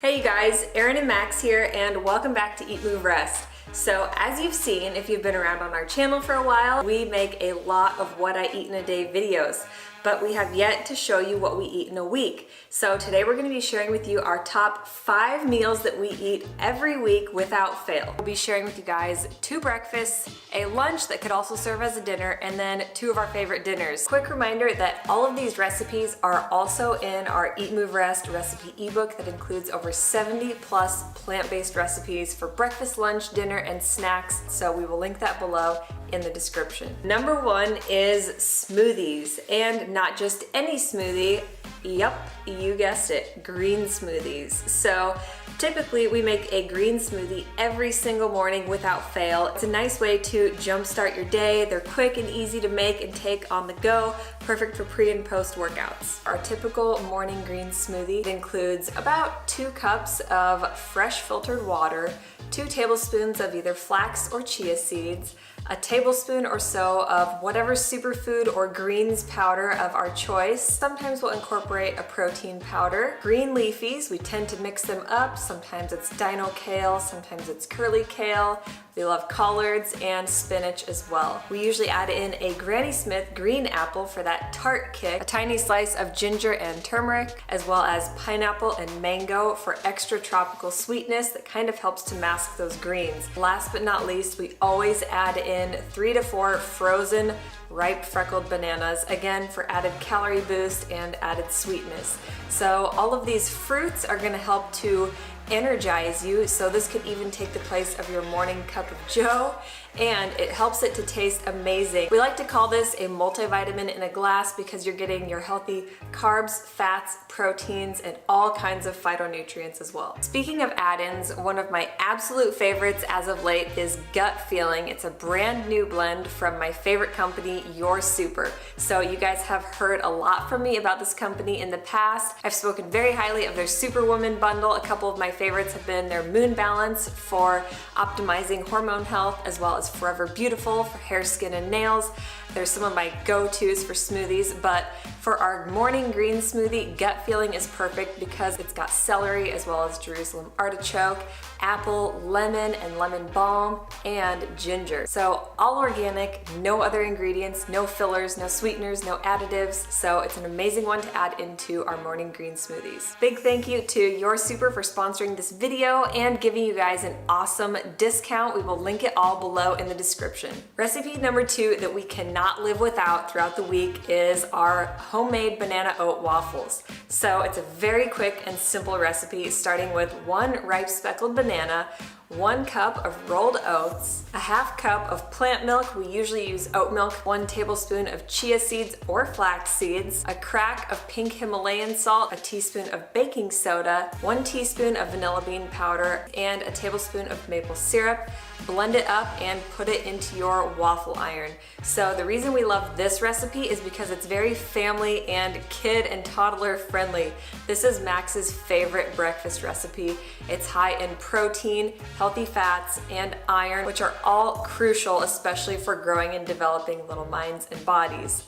Hey you guys, Erin and Max here, and welcome back to Eat, Move, Rest. So as you've seen, if you've been around on our channel for a while, we make a lot of what I eat in a day videos, but we have yet to show you what we eat in a week. So today we're going to be sharing with you our top 5 meals that we eat every week without fail. We'll be sharing with you guys 2 breakfasts, a lunch that could also serve as a dinner, and then 2 of our favorite dinners. Quick reminder that all of these recipes are also in our Eat, Move, Rest recipe ebook that includes over 70 plus plant-based recipes for breakfast, lunch, dinner, and snacks. So we will link that below in the description. Number 1 is smoothies, and not just any smoothie. Yep, you guessed it, green smoothies. So typically we make a green smoothie every single morning without fail. It's a nice way to jumpstart your day. They're quick and easy to make and take on the go, perfect for pre and post workouts. Our typical morning green smoothie includes about 2 cups of fresh filtered water, 2 tablespoons of either flax or chia seeds, a tablespoon or so of whatever superfood or greens powder of our choice. Sometimes we'll incorporate a protein powder. Green leafies, we tend to mix them up. Sometimes it's dino kale, sometimes it's curly kale. We love collards and spinach as well. We usually add in a Granny Smith green apple for that tart kick, a tiny slice of ginger and turmeric, as well as pineapple and mango for extra tropical sweetness that kind of helps to mask those greens. Last but not least, we always add in 3 to 4 frozen ripe freckled bananas, again for added calorie boost and added sweetness. So all of these fruits are going to help to energize you, so this could even take the place of your morning cup of joe, and it helps it to taste amazing. We like to call this a multivitamin in a glass because you're getting your healthy carbs, fats, proteins, and all kinds of phytonutrients as well. Speaking of add-ins, one of my absolute favorites as of late is Gut Feeling. It's a brand new blend from my favorite company, Your Super. So you guys have heard a lot from me about this company in the past. I've spoken very highly of their Superwoman bundle. A couple of my favorites have been their Moon Balance for optimizing hormone health, as well as Forever Beautiful for hair, skin, and nails. There's some of my go-tos for smoothies, but for our morning green smoothie, Gut Feeling is perfect because it's got celery as well as Jerusalem artichoke, apple, lemon, and lemon balm, and ginger. So all organic, no other ingredients, no fillers, no sweeteners, no additives. So it's an amazing one to add into our morning green smoothies. Big thank you to Your Super for sponsoring this video and giving you guys an awesome discount. We will link it all below in the description. Recipe number 2 that we cannot live without throughout the week is our homemade banana oat waffles. So it's a very quick and simple recipe, starting with 1 ripe speckled banana, 1 cup of rolled oats, a half cup of plant milk, we usually use oat milk, 1 tablespoon of chia seeds or flax seeds, a crack of pink Himalayan salt, a teaspoon of baking soda, 1 teaspoon of vanilla bean powder, and a tablespoon of maple syrup. Blend it up and put it into your waffle iron. So the reason we love this recipe is because it's very family and kid and toddler friendly. This is Max's favorite breakfast recipe. It's high in protein, healthy fats, and iron, which are all crucial, especially for growing and developing little minds and bodies.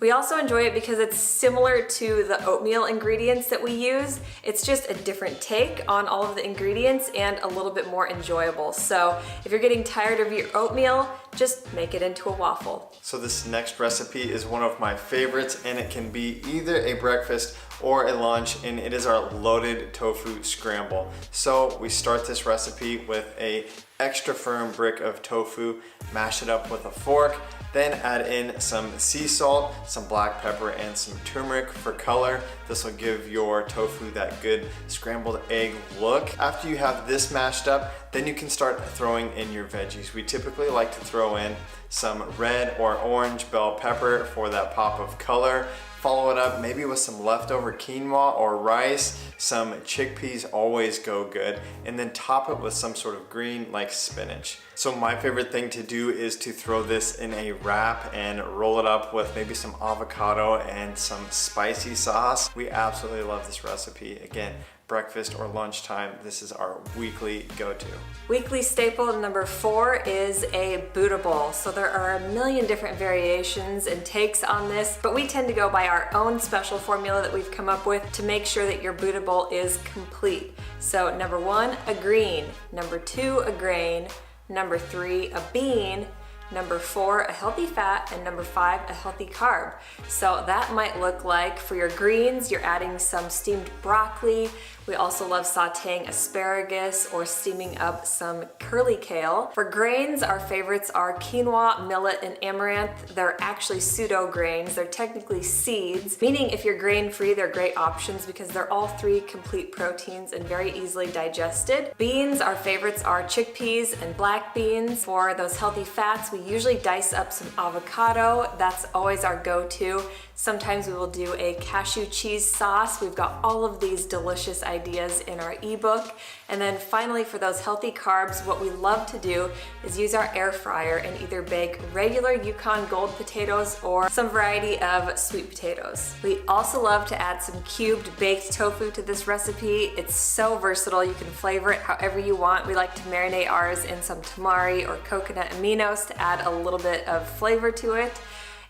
We also enjoy it because it's similar to the oatmeal ingredients that we use. It's just a different take on all of the ingredients and a little bit more enjoyable. So if you're getting tired of your oatmeal, just make it into a waffle. So this next recipe is one of my favorites, and it can be either a breakfast or a lunch, and it is our loaded tofu scramble. So we start this recipe with a extra firm brick of tofu, mash it up with a fork, then add in some sea salt, some black pepper, and some turmeric for color. This will give your tofu that good scrambled egg look. After you have this mashed up, then you can start throwing in your veggies. We typically like to throw in some red or orange bell pepper for that pop of color. Follow it up maybe with some leftover quinoa or rice. Some chickpeas always go good. And then top it with some sort of green like spinach. So my favorite thing to do is to throw this in a wrap and roll it up with maybe some avocado and some spicy sauce. We absolutely love this recipe. Again, breakfast or lunchtime, this is our weekly go-to. Weekly staple number 4 is a Buddha bowl. So there are a million different variations and takes on this, but we tend to go by our own special formula that we've come up with to make sure that your Buddha bowl is complete. So number 1, a green. Number 2, a grain. Number 3, a bean. Number 4, a healthy fat, and number 5, a healthy carb. So that might look like, for your greens, you're adding some steamed broccoli. We also love sauteing asparagus or steaming up some curly kale. For grains, our favorites are quinoa, millet, and amaranth. They're actually pseudo grains. They're technically seeds, meaning if you're grain-free, they're great options because they're all 3 complete proteins and very easily digested. Beans, our favorites are chickpeas and black beans. For those healthy fats, we usually dice up some avocado. That's always our go-to. Sometimes we will do a cashew cheese sauce. We've got all of these delicious ideas in our ebook. And then finally, for those healthy carbs, what we love to do is use our air fryer and either bake regular Yukon Gold potatoes or some variety of sweet potatoes. We also love to add some cubed baked tofu to this recipe. It's so versatile. You can flavor it however you want. We like to marinate ours in some tamari or coconut aminos to add a little bit of flavor to it.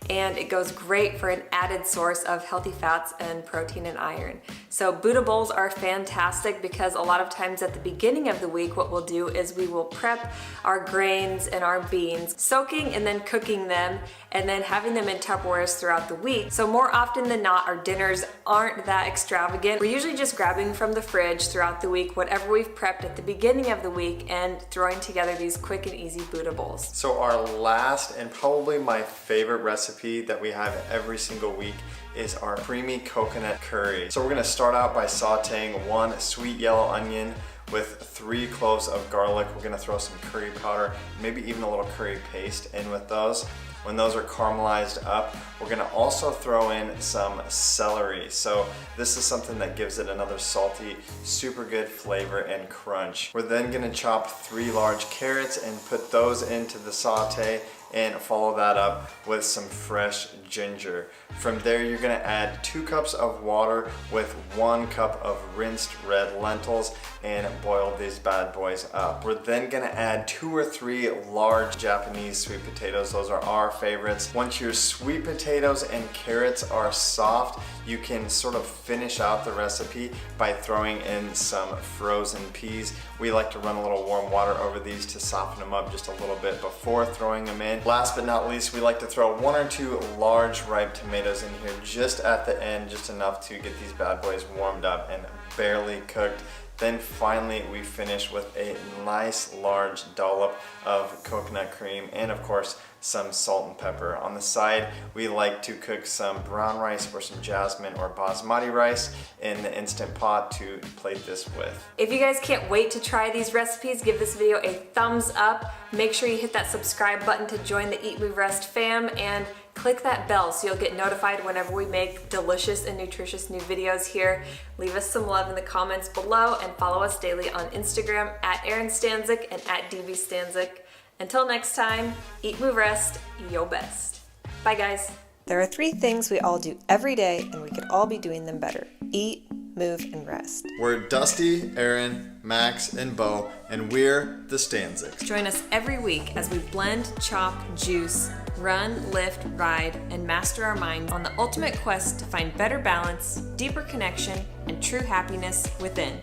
And it goes great for an added source of healthy fats and protein and iron. So Buddha bowls are fantastic because a lot of times at the beginning of the week, what we'll do is we will prep our grains and our beans, soaking and then cooking them, and then having them in Tupperwares throughout the week. So more often than not, our dinners aren't that extravagant. We're usually just grabbing from the fridge throughout the week whatever we've prepped at the beginning of the week and throwing together these quick and easy Buddha bowls. So our last and probably my favorite recipe that we have every single week is our creamy coconut curry. So we're gonna start out by sauteing 1 sweet yellow onion with 3 cloves of garlic. We're gonna throw some curry powder, maybe even a little curry paste in with those. When those are caramelized up, we're gonna also throw in some celery. So this is something that gives it another salty, super good flavor and crunch. We're then gonna chop 3 large carrots and put those into the saute and follow that up with some fresh ginger. From there, you're gonna add 2 cups of water with 1 cup of rinsed red lentils and boil these bad boys up. We're then gonna add 2 or 3 large Japanese sweet potatoes. Those are our favorites. Once your sweet potatoes and carrots are soft, you can sort of finish out the recipe by throwing in some frozen peas. We like to run a little warm water over these to soften them up just a little bit before throwing them in. Last but not least, we like to throw 1 or 2 large ripe tomatoes in here just at the end, just enough to get these bad boys warmed up and barely cooked. Then finally, we finish with a nice large dollop of coconut cream and of course, some salt and pepper. On the side, we like to cook some brown rice or some jasmine or basmati rice in the Instant Pot to plate this with. If you guys can't wait to try these recipes, give this video a thumbs up. Make sure you hit that subscribe button to join the Eat Move Rest fam and click that bell so you'll get notified whenever we make delicious and nutritious new videos here. Leave us some love in the comments below and follow us daily on Instagram at Erin Stanzik and at DV Stanzik. Until next time, eat, move, rest, yo best. Bye guys. There are 3 things we all do every day and we could all be doing them better. Eat, move, and rest. We're Dusty, Erin, Max, and Bo, and we're the Stanziks. Join us every week as we blend, chop, juice, run, lift, ride, and master our minds on the ultimate quest to find better balance, deeper connection, and true happiness within.